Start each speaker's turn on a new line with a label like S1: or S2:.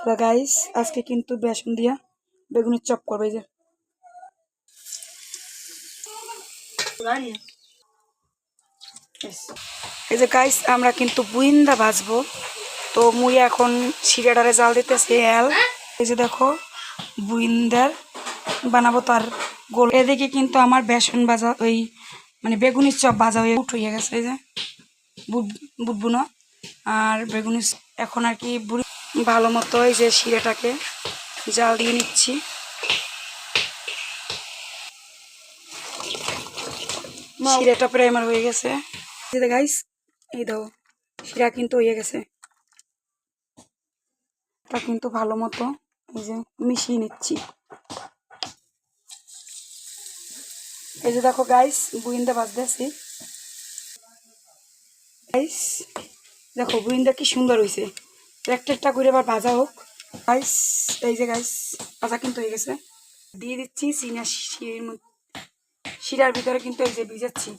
S1: তো গাইস আজকে কিন্তু বেসন দিয়া বেগুনের চপ করবে যে এই যে গাইস আমরা কিন্তু বুইন্দা ভাজবো। তো মুই এখন শিরাটারে জাল দিতেছি এই যে দেখো বুইন্দার বানাবো তার গোল। এদিকে কিন্তু আমার বেসন ভাজা ওই মানে বেগুনির চপ ভাজা হয়ে হয়ে গেছে। এই যে বুটবুনো আর বেগুনি এখন আর কি বুড়ি ভালো মতো এই যে শিরাটাকে জাল দিয়ে নিচ্ছি। শিরাটা প্রায় আমার হয়ে গেছে গাইস, এই দাও শিরা কিন্তু হয়ে গেছে। তা কিন্তু ভালো মতো এই যে মিশিয়ে নিচ্ছি। এই যে দেখো গাইস বুইন্দা ভাজতেছি। গাইস দেখো বুইন্দা কি সুন্দর হয়েছে। একটা একটা করে আবার ভাজা হোক গাইস। এই যে গাইস ভাজা কিন্তু হয়ে গেছে। দিয়ে দিচ্ছি শিরার ভিতরে কিন্তু এই যে ভিজাচ্ছি